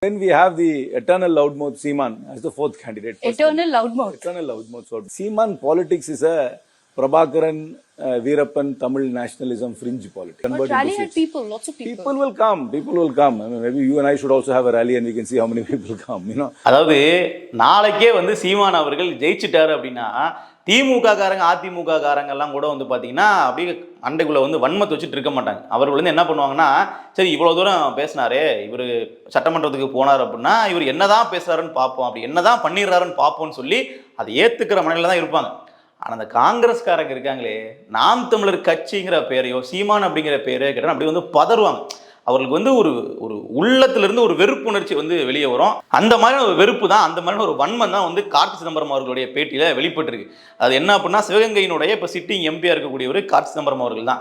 Then we have the eternal loudmouth Seeman as the fourth candidate. Eternal loudmouth. Eternal loudmouth. So Seeman politics is a Prabhakaran, Veerappan, Tamil nationalism fringe politics. But rally had people, lots of people. People will come. People will come. I mean, maybe you and I should also have a rally and we can see how many people come. You know. அதாவது நாளைக்கே வந்து சீமான் அவர்கள் ஜெயிச்சிட்டாரு அப்படின்னா திமுக காரங்க அதிமுக காரங்க எல்லாம் கூட வந்து பாத்தீங்கன்னா அப்படியே அண்டைக்குள்ள வந்து வன்மத்தை வச்சுட்டு இருக்க மாட்டாங்க. அவர்கள் வந்து என்ன பண்ணுவாங்கன்னா, சரி இவ்வளவு தூரம் பேசினாரு, இவர் சட்டமன்றத்துக்கு போனார் அப்படின்னா இவர் என்னதான் பேசுறாருன்னு பார்ப்போம், அப்படி என்னதான் பண்ணிடுறாருன்னு பார்ப்போம்னு சொல்லி அதை ஏத்துக்கிற மனநிலை தான் இருப்பாங்க. ஆனால் அந்த காங்கிரஸ்காரங்க இருக்காங்களே, நாம் தமிழர் கட்சிங்கிற பேரையோ சீமான் அப்படிங்கிற பேரையோ கேட்டால் அப்படி வந்து பதறுவாங்க. அவர்களுக்கு வந்து ஒரு ஒரு உள்ளத்திலிருந்து ஒரு வெறுப்புணர்ச்சி வந்து வெளியே வரும். அந்த மாதிரியான ஒரு வெறுப்பு தான், அந்த மாதிரியான ஒரு வன்மம் தான் வந்து கார்த்தி சிதம்பரம் அவர்களுடைய பேட்டியில் வெளிப்பட்டிருக்கு. அது என்ன அப்படின்னா, சிவகங்கையினுடைய இப்போ சிட்டிங் எம்பியாக இருக்கக்கூடியவர் கார்த்தி சிதம்பரம் அவர்கள் தான்.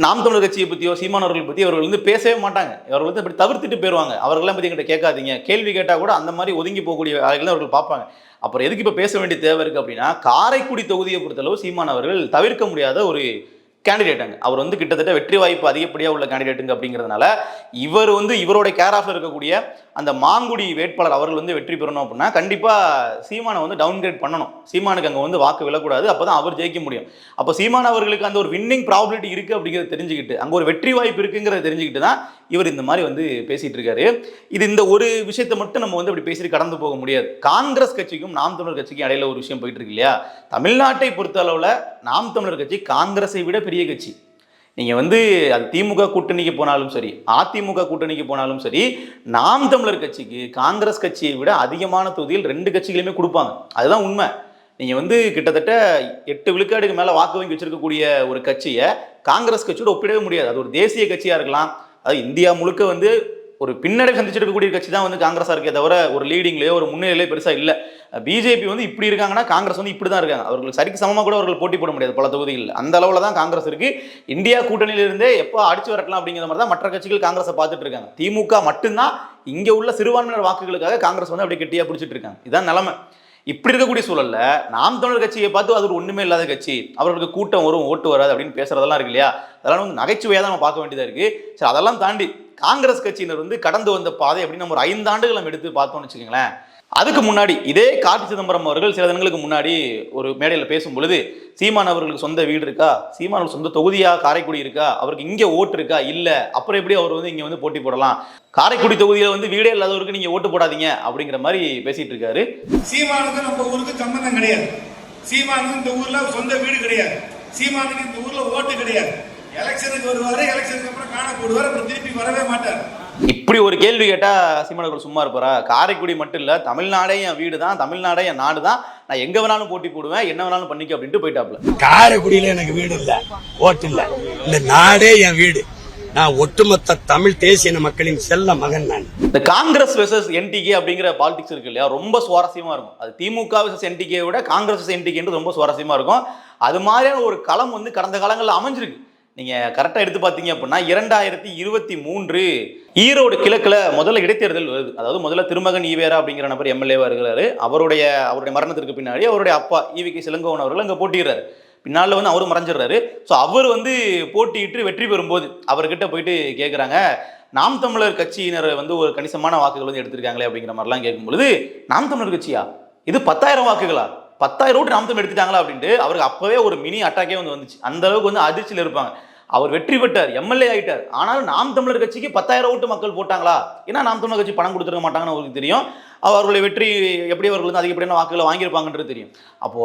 நாம் தமிழர் கட்சியை பற்றியோ சீமான் அவர்கள் பற்றி அவர்கள் வந்து பேசவே மாட்டாங்க. அவர்கள் வந்து அப்படி தவிர்த்துட்டு போயிடுவாங்க. அவர்களெல்லாம் பற்றி எங்கிட்ட கேட்காதீங்க, கேள்வி கேட்டால் கூட அந்த மாதிரி ஒதுங்கி போகக்கூடிய வேலைகள் அவர்கள் பார்ப்பாங்க. அப்புறம் எதுக்கு இப்போ பேச வேண்டிய தேவை இருக்குது அப்படின்னா, காரைக்குடி தொகுதியை பொறுத்தளவு சீமான் அவர்கள் தவிர்க்க முடியாத ஒரு கேண்டிடேட்டாங்க. அவர் வந்து கிட்டத்தட்ட வெற்றி வாய்ப்பு அதிகப்படியாக உள்ள கேண்டிடேட்டுங்க அப்படிங்கிறதுனால இவர் வந்து இவரோட கேர் ஆஃப்ல இருக்கக்கூடிய அந்த மாங்குடி வேட்பாளர் அவர்கள் வந்து வெற்றி பெறணும் அப்படின்னா கண்டிப்பாக சீமானை வந்து டவுன்கிரேட் பண்ணணும். சீமானுக்கு அங்கே வந்து வாக்கு விழக்கூடாது, அப்போ தான் அவர் ஜெயிக்க முடியும். அப்போ சீமான் அவர்களுக்கு அந்த ஒரு வின்னிங் ப்ராபபிலிட்டி இருக்குது அப்படிங்கிறத தெரிஞ்சுக்கிட்டு, அங்கே ஒரு வெற்றி வாய்ப்பு இருக்குங்கிறத தெரிஞ்சுக்கிட்டு தான் இவர் இந்த மாதிரி வந்து பேசிட்டு இருக்காரு. இது இந்த ஒரு விஷயத்தை மட்டும் நம்ம வந்து அப்படி பேசிட்டு கடந்து போக முடியாது. காங்கிரஸ் கட்சிக்கும் நாம் தமிழர் கட்சிக்கும் இடையில ஒரு விஷயம் போயிட்டு இருக்கு இல்லையா. தமிழ்நாட்டை பொறுத்த அளவில் நாம் தமிழர் கட்சி காங்கிரஸை விட பெரிய கட்சி. நீங்கள் வந்து அது திமுக கூட்டணிக்கு போனாலும் சரி, அதிமுக கூட்டணிக்கு போனாலும் சரி, நாம் தமிழர் கட்சிக்கு காங்கிரஸ் கட்சியை விட அதிகமான தொகுதியில் 2 கட்சிகளுமே கொடுப்பாங்க. அதுதான் உண்மை. நீங்கள் வந்து கிட்டத்தட்ட 8 விழுக்காடுக்கு மேலே வாக்கு வங்கி வச்சிருக்கக்கூடிய ஒரு கட்சியை காங்கிரஸ் கட்சியோட ஒப்பிடவே முடியாது. அது ஒரு தேசிய கட்சியாக இருக்கலாம், அது இந்தியா முழுக்க வந்து ஒரு பின்னடை சந்திச்சிருக்கக்கூடிய கட்சி தான் வந்து காங்கிரஸாக இருக்கே தவிர ஒரு லீடிங்லேயோ ஒரு முன்னிலையிலேயோ பெருசாக இல்லை. பிஜேபி வந்து இப்படி இருக்காங்கன்னா காங்கிரஸ் வந்து இப்படி தான் இருக்காங்க. அவர்கள் சரிக்கு சமமாக கூட அவர்கள் போட்டி போட முடியாது பல தொகுதிகளில். அந்த அளவில் தான் காங்கிரஸ் இருக்குது. இந்தியா கூட்டணியிலிருந்தே எப்போ அடிச்சு வரக்கலாம் அப்படிங்கிற மாதிரி தான் மற்ற கட்சிகள் காங்கிரஸை பார்த்துட்டு இருக்காங்க. திமுக மட்டும்தான் இங்கே உள்ள சிறுபான்மையினர் வாக்குகளுக்காக காங்கிரஸ் வந்து அப்படியே கெட்டியாக பிடிச்சிட்டு இருக்காங்க. இதுதான் நிலைமை. இப்படி இருக்கக்கூடிய சூழல்ல நாம் தமிழர் கட்சியை பார்த்து அது ஒரு ஒண்ணுமே இல்லாத கட்சி, அவர்களுக்கு கூட்டம் வரும் ஓட்டு வராது அப்படின்னு பேசுறதெல்லாம் இருக்கு இல்லையா, அதெல்லாம் வந்து நகைச்சுவையாக தான் நம்ம பார்க்க வேண்டியதா இருக்கு. சரி, அதெல்லாம் தாண்டி காங்கிரஸ் கட்சியினர் வந்து கடந்து வந்த பாதை அப்படின்னு நம்ம ஒரு 5 ஆண்டுகள் நம்ம எடுத்து பார்த்தோம்னு வச்சுக்கோங்களேன். அதுக்கு முன்னாடி இதே கார்த்தி சிதம்பரம் அவர்கள் சில தினங்களுக்கு முன்னாடி ஒரு மேடையில் பேசும் பொழுது, சீமான் அவர்களுக்கு சொந்த வீடு இருக்கா, சீமான் சொந்த தொகுதியா காரைக்குடி இருக்கா, அவருக்கு இங்கே ஓட்டு இருக்கா, இல்லை அப்புறம் எப்படி அவர் வந்து இங்கே வந்து போட்டி போடலாம், காரைக்குடி தொகுதியில் வந்து வீடே இல்லாதவருக்கு நீங்க ஓட்டு போடாதீங்க அப்படிங்கிற மாதிரி பேசிட்டு இருக்காரு. சீமானுக்கு நம்ம ஊருக்கு சம்பந்தம் கிடையாது, சீமானுக்கு இந்த ஊர்ல சொந்த வீடு கிடையாது, சீமானுக்கு இந்த ஊர்ல ஓட்டு கிடையாது. எலெக்ஷனுக்கு வருவாரு, எலெக்ஷனுக்கு அப்புறம் காண போடுவார், அப்புறம் திருப்பி வரவே மாட்டார். இப்படி ஒரு கேள்வி கேட்டா சீமானவர்கள் சும்மா இருப்பாரா? காரைக்குடி மட்டும் இல்ல, தமிழ்நாடே என் வீடு தான், தமிழ்நாடே என் நாடு தான், நான் எங்க வேணாலும் போட்டி போடுவேன், என்ன வேணாலும் பண்ணிக்க அப்படின்ட்டு போயிட்டாப்ல. காரைக்குடியில எனக்கு வீடு இல்ல, ஓட்டு இல்ல, இந்த நாடே என் வீடு, நான் ஒட்டுமொத்த தமிழ் தேசிய மக்களின் செல்ல மகன் நான். இந்த காங்கிரஸ் வெர்சஸ் என்டிகே அப்படிங்கிற பாலிடிக்ஸ் இருக்கு இல்லையா, ரொம்ப சுவாரஸ்யமா இருக்கும். அது திமுக வெர்சஸ் என்டிகே விட காங்கிரஸ் வெர்சஸ் என்டிகே ரொம்ப சுவாரஸ்யமா இருக்கும். அது மாதிரியான ஒரு களம் வந்து கடந்த காலங்களில் அமைஞ்சிருக்கு. நீங்க கரெக்டா எடுத்து பார்த்தீங்க அப்படின்னா 2023 ஈரோடு கிழக்குல முதல்ல இடைத்தேர்தல் வருது. அதாவது முதல்ல திருமகன் ஈவேரா அப்படிங்கிற நபர் எம்எல்ஏவா இருக்கிறாரு. அவருடைய மரணத்திற்கு பின்னாடி அவருடைய அப்பா ஈவிகே இளங்கோவன் அவர்கள் அங்கே போட்டிடுறாரு. பின்னால வந்து அவரும் மறைஞ்சிடுறாரு. ஸோ அவர் வந்து போட்டியிட்டு வெற்றி பெறும்போது அவர்கிட்ட போயிட்டு கேட்குறாங்க, நாம் தமிழர் கட்சியினர் வந்து ஒரு கணிசமான வாக்குகள் வந்து எடுத்திருக்காங்களே அப்படிங்கிற மாதிரிலாம் கேட்கும்பொழுது, நாம் தமிழர் கட்சியா, இது 10,000 வாக்குகளா, 10,000 ஓட்டு நாம் தமிழ் எடுத்துட்டாங்களா அப்படின்ட்டு அவருக்கு அப்பவே ஒரு மினி அட்டாக்கே வந்து வந்துச்சு. அந்த அளவுக்கு வந்து அதிர்ச்சியில் இருப்பாங்க. அவர் வெற்றி பெற்றார், எம்எல்ஏ ஆயிட்டார், ஆனாலும் நாம் தமிழர் கட்சிக்கு 10,000 ஓட்டு மக்கள் போட்டாங்களா, ஏன்னா நாம் தமிழர் கட்சி பணம் கொடுத்துருக்க மாட்டாங்கன்னு அவருக்கு தெரியும். அவர்களுடைய வெற்றி எப்படி அவர்கள் வந்து அதிகப்படியான வாக்குகளை வாங்கியிருப்பாங்கன்றது தெரியும். அப்போ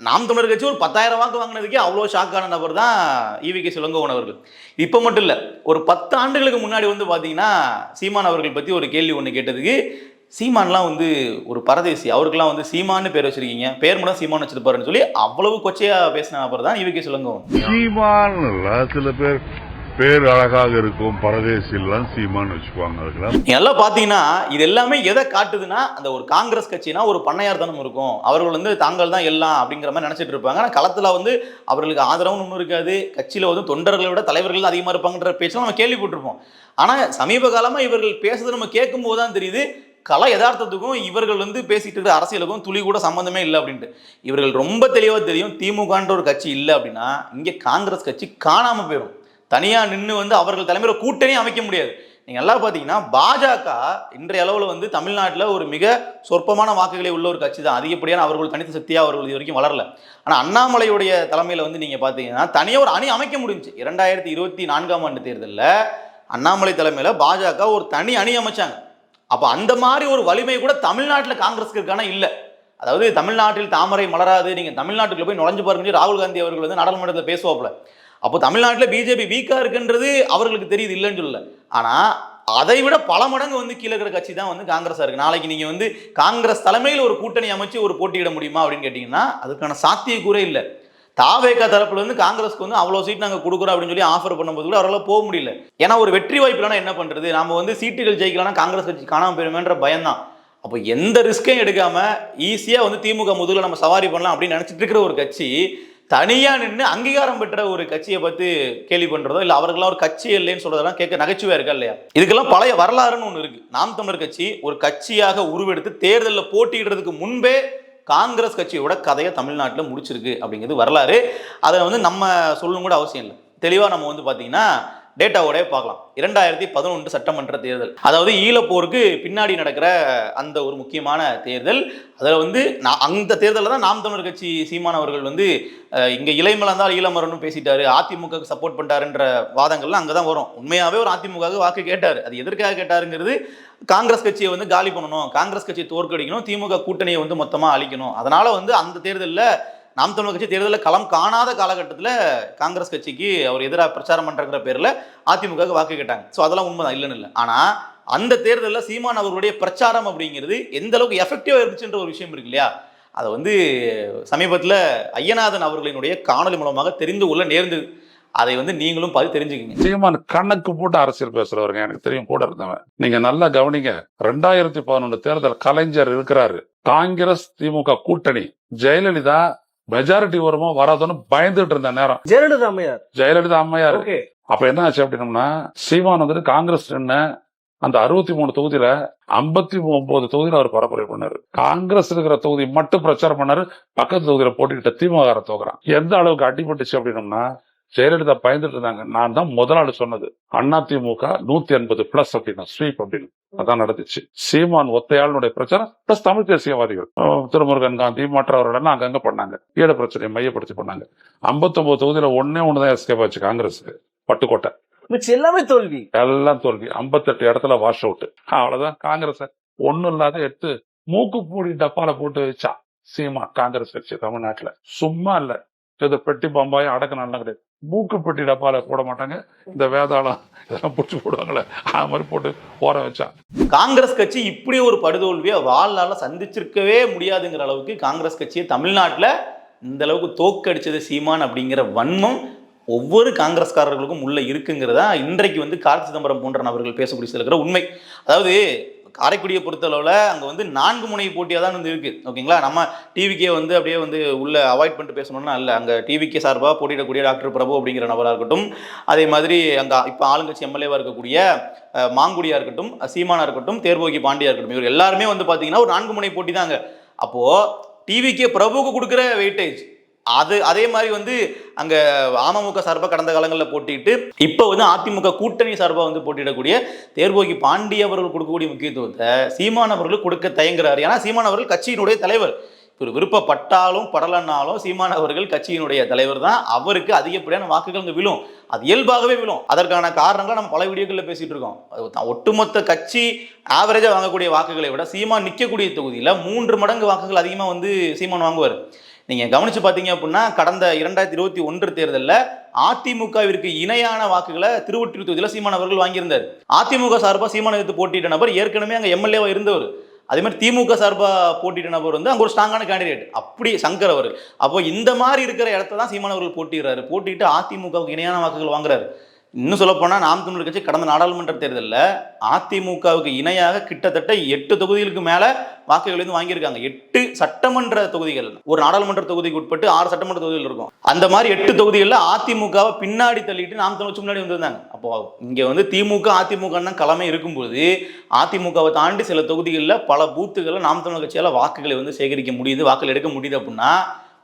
நாம் தமிழர் கட்சி ஒரு 10,000 வாக்கு வாங்கினதுக்கே அவ்வளோ ஷாக்கான நபர் தான் ஈவிகே இளங்கோவன் அவர்கள். இப்போ மட்டும் இல்லை, ஒரு 10 ஆண்டுகளுக்கு முன்னாடி வந்து பார்த்தீங்கன்னா சீமான் அவர்கள் பற்றி ஒரு கேள்வி ஒன்று கேட்டதுக்கு, சீமான்லாம் வந்து ஒரு பரதேசி, அவருக்கெல்லாம் வந்து சீமான்னு பேர் வச்சிருக்கீங்க, பேர் மட்டும் சீமான் வச்சிருப்பாருன்னு சொல்லி அவ்வளவு கொச்சையா பேசின நபர் தான் ஈவிகே இளங்கோவன். சீமான் சில பேர் அழகாக இருக்கும், பரதேசிலாம் சீமான் வச்சுக்குவாங்க. எல்லாம் பாத்தீங்கன்னா இது எல்லாமே எதை காட்டுதுன்னா, அந்த ஒரு காங்கிரஸ் கட்சினா ஒரு பண்ணையார் தனம் இருக்கும், அவர்கள் வந்து தாங்கள் தான் எல்லாம் அப்படிங்கிற மாதிரி நினைச்சிட்டு இருப்பாங்க. ஆனால் களத்துல வந்து அவர்களுக்கு ஆதரவும் ஒன்றும் இருக்காது, கட்சியில வந்து தொண்டர்களை விட தலைவர்கள் தான் அதிகமா இருப்பாங்கன்ற பேச்செல்லாம் நம்ம கேள்விப்பட்டிருப்போம். ஆனா சமீப காலமா இவர்கள் பேசுறது நம்ம கேட்கும் போது தான் தெரியுது, கல யதார்த்தத்துக்கும் இவர்கள் வந்து பேசிட்டு இருக்கிற அரசியலுக்கும் துளி கூட சம்பந்தமே இல்லை அப்படின்ட்டு. இவர்கள் ரொம்ப தெளிவாக தெரியும், திமுகன்ற ஒரு கட்சி இல்லை அப்படின்னா இங்கே காங்கிரஸ் கட்சி காணாமல் போயிடும். தனியாக நின்று வந்து அவர்கள் தலைமையில் கூட்டணி அமைக்க முடியாது. நீங்கள் நல்லா பார்த்தீங்கன்னா பாஜக இன்றைய அளவில் வந்து தமிழ்நாட்டில் ஒரு மிக சொற்பமான வாக்குகளை உள்ள ஒரு கட்சி தான். அதிகப்படியான அவர்கள் தனித்த சக்தியாக அவர்கள் இது வரைக்கும் வளரல. ஆனால் அண்ணாமலையுடைய தலைமையில் வந்து நீங்கள் பார்த்தீங்கன்னா தனியாக ஒரு அணி அமைக்க முடிஞ்சுச்சு. 2024ஆம் ஆண்டு தேர்தலில் அண்ணாமலை தலைமையில் பாஜக ஒரு தனி அணி அமைச்சாங்க. அப்போ அந்த மாதிரி ஒரு வலிமை கூட தமிழ்நாட்டில் காங்கிரஸுக்கு இருக்கான இல்லை. அதாவது தமிழ்நாட்டில் தாமரை மலராது, நீங்கள் தமிழ்நாட்டுக்குள்ள போய் நுழைஞ்சு பாருங்க ராகுல் காந்தி அவர்கள் வந்து நாடாளுமன்றத்தில் பேசுவாப்புல. அப்போ தமிழ்நாட்டில் பிஜேபி வீக்கா இருக்குன்றது அவர்களுக்கு தெரியுது, இல்லைன்னு சொல்லல. ஆனால் அதை விட பல மடங்கு வந்து கீழே இருக்கிற கட்சி தான் வந்து காங்கிரஸா இருக்கு. நாளைக்கு நீங்க வந்து காங்கிரஸ் தலைமையில் ஒரு கூட்டணி அமைச்சு ஒரு போட்டியிட முடியுமா அப்படின்னு கேட்டீங்கன்னா அதுக்கான சாத்தியக்கூறே இல்லை. தாவேகா தரப்புல இருந்து காங்கிரஸ்க்கு வந்து அவ்வளோ சீட் நாங்கள் கொடுக்குறோம் அப்படின்னு சொல்லி ஆஃபர் பண்ணும்போது கூட அவரால் போக முடியல. ஏன்னா ஒரு வெற்றி வாய்ப்புலனா என்ன பண்றது, நம்ம வந்து சீட்டுகள் ஜெயிக்கலாம்னா காங்கிரஸ் கட்சி காணாமல் போயிருமேன்ற பயம்தான். அப்போ எந்த ரிஸ்கையும் எடுக்காம ஈஸியா வந்து திமுக முதல்ல நம்ம சவாரி பண்ணலாம் அப்படின்னு நினைச்சிட்டு இருக்கிற ஒரு கட்சி தனியா நின்று அங்கீகாரம் பெற்ற ஒரு கட்சியை பார்த்து கேள்வி பண்றதோ இல்லை அவர்களாம் ஒரு கட்சி இல்லைன்னு சொல்றதெல்லாம் கேட்க நகைச்சுவையா இருக்கா இல்லையா? இதுக்கெல்லாம் பழைய வரலாறுன்னு ஒன்று இருக்கு. நாம் தமிழர் கட்சி ஒரு கட்சியாக உருவெடுத்து தேர்தலில் போட்டியிடுறதுக்கு முன்பே காங்கிரஸ் கட்சியோட கதையை தமிழ்நாட்டில் முடிச்சிருக்கு அப்படிங்கிறது வரலாறு. அதை வந்து நம்ம சொல்லணும் கூட அவசியம் இல்லை. தெளிவாக நம்ம வந்து பார்த்தீங்கன்னா டேட்டாவோடய பார்க்கலாம். 2011 சட்டமன்ற தேர்தல், அதாவது ஈழப்போருக்கு பின்னாடி நடக்கிற அந்த ஒரு முக்கியமான தேர்தல். அதில் வந்து அந்த தேர்தலில் தான் நாம் தமிழர் கட்சி சீமான் அவர்கள் வந்து இங்கே இளைமலர்ந்தால் ஈழமரணும் பேசிட்டாரு, அதிமுக சப்போர்ட் பண்ணிட்டாருன்ற வாதங்கள்லாம் அங்கே தான் வரும். உண்மையாகவே ஒரு அதிமுக வாக்கு கேட்டார். அது எதற்காக கேட்டாருங்கிறது காங்கிரஸ் கட்சியை வந்து காலி பண்ணணும், காங்கிரஸ் கட்சியை தோற்கடிக்கணும், திமுக கூட்டணியை வந்து மொத்தமாக அழிக்கணும். அதனால வந்து அந்த தேர்தலில் நாம் தமிழர் கட்சி தேர்தலில் களம் காணாத காலகட்டத்தில் காங்கிரஸ் கட்சிக்கு அவர் எதிராக பிரச்சாரம் பண்ணுற பேரில் அதிமுக வாக்கு கேட்டாங்க. ஸோ அதெல்லாம் உண்மைதான், இல்லைன்னு இல்லை. ஆனால் அந்த தேர்தலில் சீமான் அவர்களுடைய பிரச்சாரம் அப்படிங்கிறது எந்த அளவுக்கு எஃபெக்டிவாக இருந்துச்சுன்ற ஒரு விஷயம் இருக்கு இல்லையா? அதை வந்து சமீபத்தில் ஐயநாதன் அவர்களினுடைய காணொலி மூலமாக தெரிந்து கொள்ள நேர்ந்தது. அதை வந்து நீங்களும் பார்த்து தெரிஞ்சுக்கிங்க. சீமான் கணக்கு போட்டு அரசியல் பேசுறவருங்க, எனக்கு தெரியும், கூட இருந்தவன். நீங்க நல்லா கவனிங்க. 2011 தேர்தல் கலைஞர் இருக்கிறாரு, காங்கிரஸ் திமுக கூட்டணி, ஜெயலலிதா மெஜாரிட்டி வருமோ வராதோன்னு பயந்துட்டு இருந்த நேரம் ஜெயலலிதா அம்மையார். அப்ப என்ன ஆச்சு அப்படின்னம்னா சீமான் வந்துட்டு காங்கிரஸ் அந்த 63 தொகுதியில 59 தொகுதியில அவர் பரப்புரை பண்ணாரு. காங்கிரஸ் இருக்கிற தொகுதி மட்டும் பிரச்சாரம் பண்ணாரு. பக்கத்து தொகுதியில போட்டுக்கிட்ட திமுக தோக்குறான். எந்த அளவுக்கு அடிபட்டுச்சு அப்படின்னம்னா ஜெயலலிதா பயந்துட்டு இருந்தாங்க. நான் தான் முதலாளி சொன்னது அதிமுக 180+ அப்படின்னா ஸ்வீப் அப்படின்னு. அதான் நடந்துச்சு. சீமான் ஒத்தையாளுடைய பிரச்சாரம் பிளஸ் தமிழ் தேசியவாதிகள் திருமுருகன் காந்தி மற்றவர்கள் அங்கங்க பண்ணாங்க. ஈழ பிரச்சனையை மையப்படுத்தி பண்ணாங்க. 59 தொகுதியில ஒண்ணுதான் எஸ்கேப் ஆச்சு காங்கிரஸுக்கு, பட்டுக்கோட்டை. எல்லாமே தோல்வி, எல்லாம் தோல்வி. 58 இடத்துல வாஷ் அவுட். அவ்வளவுதான். காங்கிரஸ் ஒண்ணும் இல்லாத 8 மூக்கு பூடி டப்பால போட்டு வச்சா சீமா காங்கிரஸ் கட்சி தமிழ்நாட்டுல. சும்மா இல்ல, பெட்டி பம்பாய் அடக்கணும் கிடையாது. மூக்கு பெட்டி டப்பால போட மாட்டாங்க. இந்த வேதாளம் இதெல்லாம் பிடிச்சி போடுவாங்களே, அது மாதிரி போட்டு போற வச்சா. காங்கிரஸ் கட்சி இப்படி ஒரு படுதோல்வியை வாழ்நாள சந்திச்சிருக்கவே முடியாதுங்கிற அளவுக்கு காங்கிரஸ் கட்சியை தமிழ்நாட்டில் இந்த அளவுக்கு தோக்கடிச்சது சீமான் அப்படிங்கிற வன்மம் ஒவ்வொரு காங்கிரஸ்காரர்களுக்கும் உள்ள இருக்குங்கிறதா இன்றைக்கு வந்து கார்த்தி சிதம்பரம் போன்ற நபர்கள் பேசக்கூடிய இருக்கிற உண்மை. அதாவது காரைக்குடியை பொறுத்தளவில் அங்கே வந்து 4 முனை போட்டியாக தான் வந்து இருக்குது. ஓகேங்களா? நம்ம டிவிக்கே வந்து அப்படியே வந்து உள்ள அவாய்ட் பண்ணிட்டு பேசணும்னா இல்லை. அங்கே டிவிக்கே சார்பாக போட்டியிடக்கூடிய டாக்டர் பிரபு அப்படிங்கிற நபராக இருக்கட்டும், அதே மாதிரி அங்கே இப்போ ஆளுங்கட்சி எம்எல்ஏவாக இருக்கக்கூடிய மாங்குடியாக இருக்கட்டும், சீமானா இருக்கட்டும், தேர்வோகி பாண்டியா இருக்கட்டும், இவர் எல்லாருமே வந்து பார்த்தீங்கன்னா ஒரு 4 முனை போட்டி தாங்க. அப்போது டிவிக்கே பிரபுவுக்கு கொடுக்குற வெயிட்டேஜ் அதே மாதிரி வந்து அங்க அமமுக சார்பாக கடந்த காலங்களில் போட்டிட்டு இப்போ வந்து அதிமுக கூட்டணி சார்பாக வந்து போட்டியிடக்கூடிய தேர்வோகி பாண்டி அவர்கள் கொடுக்கக்கூடிய முக்கியத்துவத்தை சீமான் அவர்கள் கொடுக்க தயங்குறாரு. ஏன்னா சீமான் அவர்கள் கட்சியினுடைய தலைவர். ஒரு விருப்பப்பட்டாலும் படலன்னாலும் சீமான் அவர்கள் கட்சியினுடைய தலைவர் தான். அவருக்கு அதிகப்படியான வாக்குகள் அங்கே விழும், அது இயல்பாகவே விழும். அதற்கான காரணங்களை நம்ம பல வீடியோக்களில் பேசிட்டு இருக்கோம். ஒட்டுமொத்த கட்சி ஆவரேஜாக வாங்கக்கூடிய வாக்குகளை விட சீமான் நிற்கக்கூடிய தொகுதியில் 3 மடங்கு வாக்குகள் அதிகமாக வந்து சீமான் வாங்குவார். நீங்க கவனிச்சு பாத்தீங்க அப்படின்னா கடந்த 2021 தேர்தலில் அதிமுகவிற்கு இணையான வாக்குகளை திருவொற்றியூர் தொகுதியில் சீமான் அவர்கள் வாங்கியிருந்தார். அதிமுக சார்பாக சீமான் எதிர்த்து போட்டியிட்ட நபர் ஏற்கனவே அங்கே எம்எல்ஏவா இருந்தவர். அதே மாதிரி திமுக சார்பாக போட்டியிட்ட நபர் வந்து அங்கே ஒரு ஸ்ட்ராங்கான கேண்டிடேட், அப்படி சங்கர் அவர். அப்போ இந்த மாதிரி இருக்கிற இடத்த தான் சீமான் அவர்கள் போட்டிடுறாரு. போட்டிட்டு அதிமுகவுக்கு இணையான வாக்குகள் வாங்குறாரு. இன்னும் சொல்லப்போனால் நாம் தமிழர் கட்சி கடந்த நாடாளுமன்ற தேர்தலில் அதிமுகவுக்கு இணையாக கிட்டத்தட்ட 8 தொகுதிகளுக்கு மேலே வாக்குகள் வந்து வாங்கியிருக்காங்க. 8 சட்டமன்ற தொகுதிகள், ஒரு நாடாளுமன்ற தொகுதிக்கு உட்பட்டு 6 சட்டமன்ற தொகுதிகள் இருக்கும். அந்த மாதிரி 8 தொகுதிகளில் அதிமுகவை பின்னாடி தள்ளிட்டு நாம் தமிழ் முன்னாடி வந்திருந்தாங்க. அப்போ இங்கே வந்து திமுக அதிமுக களமே இருக்கும்போது அதிமுகவை தாண்டி சில தொகுதிகளில் பல பூத்துகளில் நாம் தமிழர் கட்சியால் வாக்குகளை வந்து சேகரிக்க முடியுது, வாக்குகள் எடுக்க முடியுது. அப்படின்னா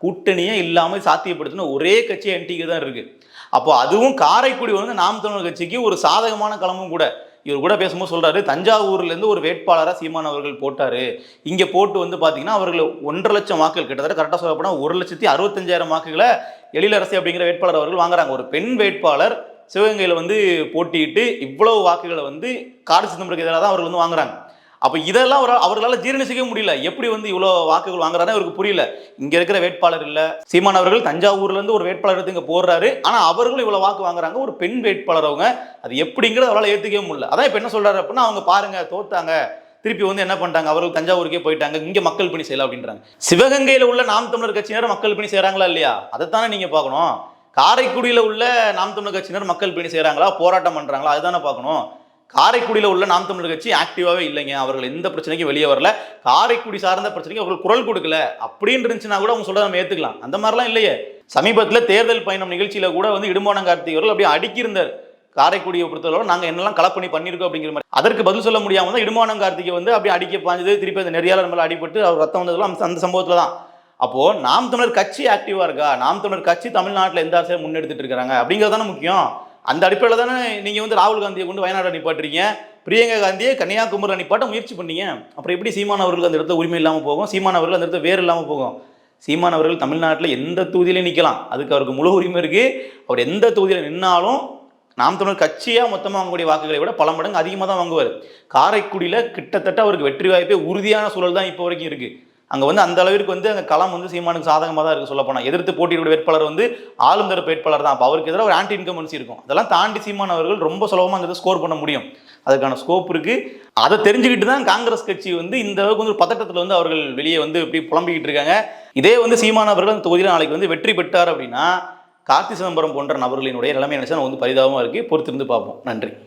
கூட்டணியே இல்லாமல் சாத்தியப்படுத்தின ஒரே கட்சி என்டிக்கு தான் இருக்கு. அப்போ அதுவும் காரைக்குடி வந்து நாம் தமிழர் கட்சிக்கு ஒரு சாதகமான களமும் கூட. இவர் கூட பேசும்போது சொல்றாரு, தஞ்சாவூர்ல இருந்து ஒரு வேட்பாளரா சீமான் அவர்கள் போட்டாரு, இங்க போட்டு வந்து பாத்தீங்கன்னா அவர்கள் 1.5 லட்சம் வாக்குகள், கிட்டத்தட்ட கரெக்டா சொல்ல போனா 1,65,000 வாக்குகளை எழிலரசி அப்படிங்கிற வேட்பாளர் அவர்கள் வாங்குறாங்க. ஒரு பெண் வேட்பாளர் சிவகங்கையில வந்து போட்டியிட்டு இவ்வளவு வாக்குகளை வந்து காடு சிதம்பரத்துக்கு எதிராக தான் அவர்கள் வந்து வாங்குறாங்க. அப்ப இதெல்லாம் அவர்களால் ஜீரணிச்சிக்க முடியல. எப்படி வந்து இவ்வளவு வாக்குகள் வாங்குறாரு அவருக்கு புரியல. இங்க இருக்கிற வேட்பாளர் இல்ல, சீமான் அவர்கள் தஞ்சாவூர்ல இருந்து ஒரு வேட்பாளர் எடுத்து இங்க போடுறாரு, ஆனா அவர்களும் இவ்வளவு வாக்கு வாங்குறாங்க, ஒரு பெண் வேட்பாளர் அவங்க, அது எப்படிங்கிறது அவரால் ஏத்துக்கவே முடியல. அதான் இப்ப என்ன சொல்றாரு அப்படின்னா, அவங்க பாருங்க தோத்தாங்க, திருப்பி வந்து என்ன பண்ணிட்டாங்க, அவர்கள் தஞ்சாவூருக்கே போயிட்டாங்க, இங்க மக்கள் பணி செய்யலாம் அப்படின்றாங்க. சிவகங்கையில உள்ள நாம் தமிழர் கட்சியினர் மக்கள் பணி செய்யறாங்களா இல்லையா, அதைத்தானே நீங்க பார்க்கணும். காரைக்குடியில உள்ள நாம் தமிழர் கட்சியினர் மக்கள் பணி செய்யறாங்களா, போராட்டம் பண்றாங்களா, அதுதானே பார்க்கணும். காரைக்குடியில் உள்ள நாம் தமிழர் கட்சி ஆக்டிவாவே இல்லைங்க, அவர்கள் எந்த பிரச்சனைக்கும் வெளியே வரல, காரைக்குடி சார்ந்த பிரச்சனைக்கு அவர்கள் குரல் கொடுக்கல அப்படின்னு இருந்துச்சுன்னா கூட அவங்க சொல்றதை நம்ம ஏத்துக்கலாம். அந்த மாதிரிலாம் இல்லையே. சமீபத்தில் தேர்தல் பயணம் நிகழ்ச்சியில கூட வந்து இடும்பானம் கார்த்திக் அவர்கள் அப்படியே அடுக்கியிருந்தார். காரைக்குடியை பொறுத்தவரை நாங்க என்னெல்லாம் கலப்பணி பண்ணியிருக்கோம் அப்படிங்கிற மாதிரி. அதற்கு பதில் சொல்ல முடியாம தான் இடும்பானம் கார்த்திகை வந்து அப்படியே அடிக்க பாஞ்சது, திருப்பி அந்த நெறியாளர் மேல அடிபட்டு அவர் ரத்தம் வந்ததெல்லாம் அந்த சம்பவத்துல தான். அப்போ நாம் தமிழர் கட்சி ஆக்டிவா இருக்கா, நாம் தமிழர் கட்சி தமிழ்நாட்டில் எந்த அரசியல் முன்னெடுத்துட்டு இருக்காங்க அப்படிங்கிறதான முக்கியம். அந்த அடிப்படையில் தானே நீங்கள் வந்து ராகுல் காந்தியை கொண்டு வயநாடு நிப்பாட்டுறீங்க, பிரியங்கா காந்தியை கன்னியாகுமரியில் நிப்பாட்ட முயற்சி பண்ணீங்க. அப்புறம் எப்படி சீமான் அவர்கள் அந்த இடத்துல உரிமை இல்லாமல் போகும், சீமான் அவர்கள் அந்த இடத்துல வேறு இல்லாமல் போகும். சீமான் அவர்கள் தமிழ்நாட்டில் எந்த தொகுதியிலையும் நிற்கலாம், அதுக்கு அவருக்கு முழு உரிமை இருக்குது. அவர் எந்த தொகுதியில் நின்னாலும் நாம் தமிழர் கட்சியாக மொத்தமாக வாங்கக்கூடிய வாக்குகளை விட பல மடங்கு அதிகமாக தான் வாங்குவார். காரைக்குடியில் கிட்டத்தட்ட அவருக்கு வெற்றி வாய்ப்பே உறுதியான சூழல் தான் இப்போ வரைக்கும் இருக்குது. அங்கே வந்து அந்த அளவிற்கு வந்து அந்த களம் வந்து சீமானுக்கு சாதகமாக தான் இருக்குது. சொல்ல போனால் எதிர்த்து போட்டியிட வேட்பாளர் வந்து ஆளும் தரப்பு வேட்பாளர் தான். அப்போ அவருக்கு எதிராக ஒரு ஆன்டி இன்கம்பன்சி இருக்கும். அதெல்லாம் தாண்டி சீமான் அவர்கள் ரொம்ப சுலபமாக அந்த ஸ்கோர் பண்ண முடியும், அதுக்கான ஸ்கோப் இருக்குது. அதை தெரிஞ்சுக்கிட்டு தான் காங்கிரஸ் கட்சி வந்து இந்த அளவுக்கு வந்து பதட்டத்தில் வந்து அவர்கள் வெளியே வந்து இப்படி புலம்பிக்கிட்டு இருக்காங்க. இதே வந்து சீமான் அவர்கள் அந்த தொகுதியில் நாளைக்கு வந்து வெற்றி பெற்றார் அப்படின்னா கார்த்தி சிதம்பரம் போன்ற நபர்களினுடைய நிலைமை நினைச்சா வந்து பரிதாபமாக இருக்குது. பொறுத்திருந்து பார்ப்போம். நன்றி.